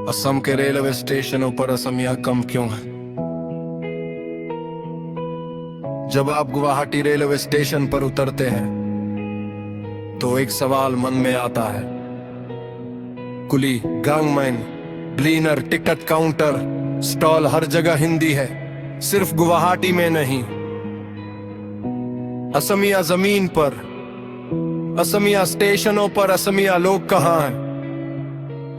असम के रेलवे स्टेशनों पर असमिया कम क्यों है? जब आप गुवाहाटी रेलवे स्टेशन पर उतरते हैं तो एक सवाल मन में आता है। कुली, गंगमैन, क्लीनर, टिकट काउंटर, स्टॉल, हर जगह हिंदी है, सिर्फ गुवाहाटी में नहीं। असमिया जमीन पर, असमिया स्टेशनों पर असमिया लोग कहाँ हैं?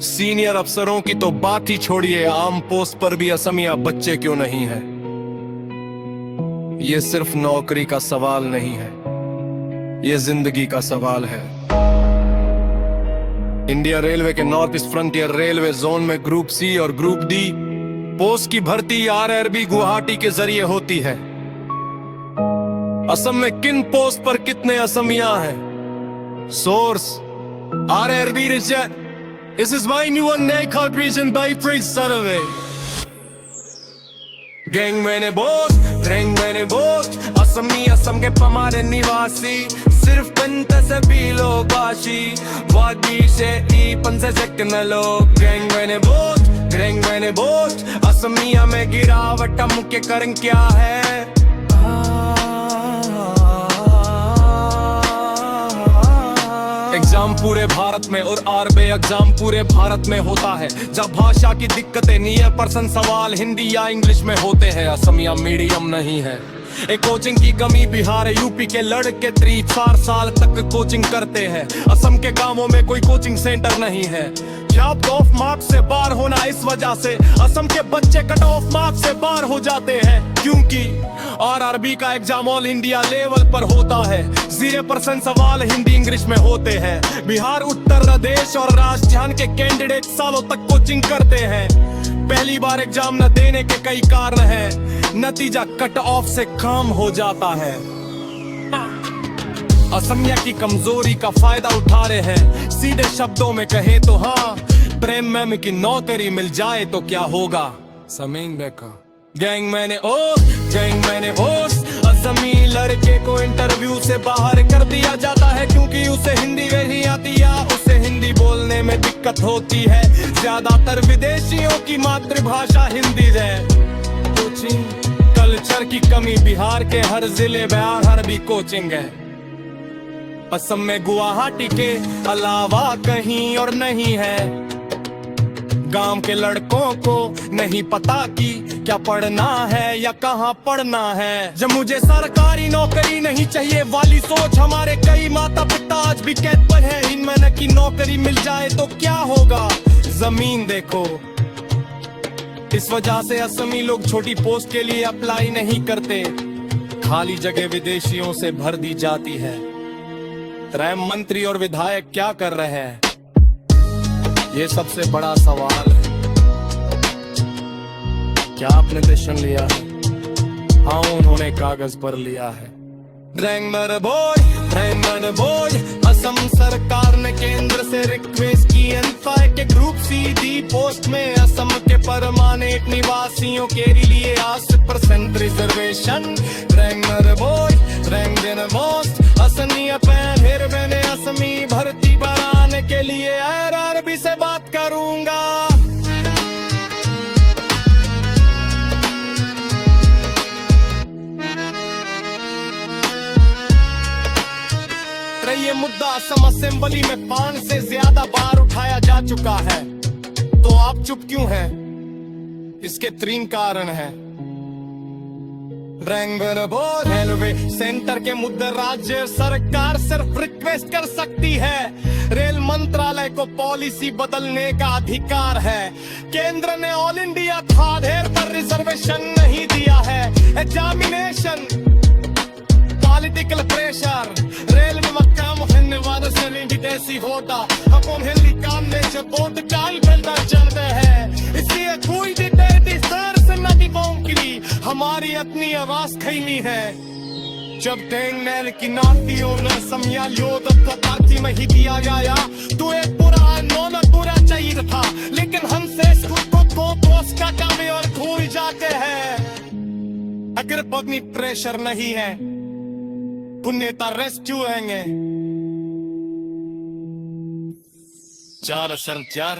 सीनियर अफसरों की तो बात ही छोड़िए, आम पोस्ट पर भी असमिया बच्चे क्यों नहीं है? ये सिर्फ नौकरी का सवाल नहीं है, ये जिंदगी का सवाल है। इंडिया रेलवे के north east frontier railway zone में ग्रुप सी और ग्रुप डी पोस्ट की भर्ती आरआरबी गुवाहाटी के जरिए होती है। असम में किन पोस्ट पर कितने असमिया हैं? Source RRB result. This is my new one Naked Region by Free Survey. Gang मैंने बोस्ट असमी असम के पमारे निवासी, सिर्फ पंत से भी लोग आशी वादी से ई पंसे से लोग। गैंग मैंने बोस्ट असमिया में गिरावट का मुख्य कारण क्या है? एग्जाम पूरे भारत में और आरबी एग्जाम पूरे भारत में होता है। जब भाषा की दिक्कतें नहीं है, पर्सन सवाल हिंदी या इंग्लिश में होते हैं। असमिया मीडियम नहीं है। एक कोचिंग की कमी बिहार यूपी के लड़के 3-4 साल तक कोचिंग करते हैं। असम के गांवों में कोई कोचिंग सेंटर नहीं है। कट ऑफ मार्क्स से बाहर होना, इस वजह से असम के बच्चे कट ऑफ मार्क्स से बाहर हो जाते हैं, क्योंकि आरआरबी का एग्जाम ऑल इंडिया लेवल पर होता है। 0% सवाल हिंदी इंग्लिश में होते हैं। बिहार, उत्तर प्रदेश और राजस्थान के कैंडिडेट सालों तक कोचिंग करते हैं। पहली बार एग्जाम न देने के कई कारण हैं, नतीजा कट ऑफ से कम हो जाता है। असमिया की कमजोरी का फायदा उठा रहे हैं। सीधे शब्दों में कहे तो हाँ, प्रेम में की नौकरी मिल जाए तो क्या होगा? समीन बेका गैंग मैंने असमी लड़के को इंटरव्यू से बाहर कर दिया जाता है, क्योंकि उसे हिंदी नहीं आती या उसे हिंदी बोलने में दिक्कत होती है। ज्यादातर विदेशियों की मातृभाषा हिंदी है। कोचिंग कल्चर की कमी, बिहार के हर जिले में आरआरबी कोचिंग है। असम में गुवाहाटी के अलावा कहीं और नहीं है। गांव के लड़कों को नहीं पता कि क्या पढ़ना है या कहाँ पढ़ना है। जब मुझे सरकारी नौकरी नहीं चाहिए वाली सोच हमारे कई माता पिता आज भी कैद पर है। इनमें की नौकरी मिल जाए तो क्या होगा? जमीन देखो। इस वजह से असमी लोग छोटी पोस्ट के लिए अप्लाई नहीं करते। खाली जगह विदेशियों से भर दी जाती है। रैम मंत्री और विधायक क्या कर रहे हैं? ये सबसे बड़ा सवाल है। क्या आपने डिसीजन लिया है? हाँ, उन्होंने कागज पर लिया है। असम सरकार ने केंद्र से रिक्वेस्ट की है कि ग्रुप सी डी पोस्ट में असम के परमानेंट निवासियों के लिए 80% रिजर्वेशन। असमी भर्ती बढ़ाने के लिए आरआरबी से बात करूंगा। ये मुद्दा असम असेंबली में 5 से ज्यादा बार उठाया जा चुका है, तो आप चुप क्यों हैं? इसके 3 कारण हैं। रेलवे सेंटर के मुद्दे राज्य सरकार सिर्फ रिक्वेस्ट कर सकती है। रेल मंत्रालय को पॉलिसी बदलने का अधिकार है। केंद्र ने ऑल इंडिया आधार पर रिजर्वेशन नहीं दिया है। एग्जामिनेशन, पॉलिटिकल प्रेशर, रेल में मक्का मुखन्ने वादा सेलिंग देसी होता अपन हिंदी काम में से बहुत काल फैलता चलते हैं। इसलिए कोई भी तेरी सर से नहीं बोंकली, हमारी अपनी आवाज खैनी है। जब तेंगनेल की नातियों ने समया लियो तो पार्टी में ही दिया गया। तो एक पूरा नोना पूरा चाहिए था, लेकिन हमसे इसको तो पोस्ट का काम और भूल जाते हैं। अगर पत्नी प्रेशर नहीं है, पुण्यता रेस्क्यू होंगे। 4 सर 4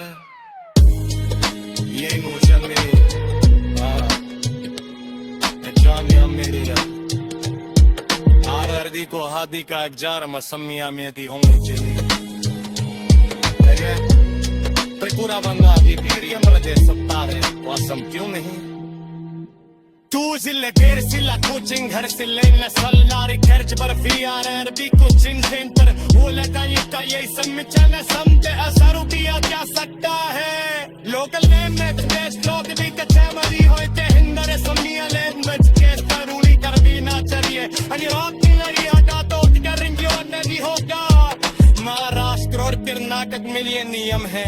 ये इमोशन मेरे जामिया मेरे आरदी को हादी का एक जार मसमिया में थी होंगी चली त्रिपुरा बंगाली पीरियम प्रदेश सत्ता है वासम क्यों नहीं तू जिले बेर सिला कोचिंग घर से लेने सल्लारी खर्च पर फी आ रहे अरबी कोचिंग सेंटर वो लगा ये समझने समझे असर किया जा सकता है लोकल नेम में देश लोग भी कच्चे मरी होते हिंदरे समिया लेन बच के जरूरी कर भी ना चाहिए अनि रात की लड़ी हटा तो करेंगे और नहीं होगा महाराष्ट्र और कर्नाटक में ये नियम है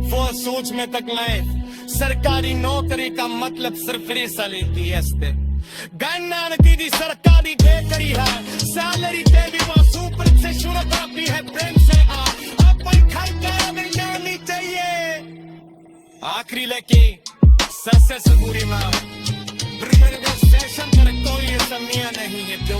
वो सोच में तक लाए सरकारी नौकरी का मतलब सिर्फ रेसा लेती है गन्ना की सरकारी बेकरी है सैलरी दे भी वो सुपर से शुरू करती है प्रेम से अपन खर्चा में जानी चाहिए आखिरी लेके सबसे सबूरी माँ सेशन पर कोई समिया नहीं है जो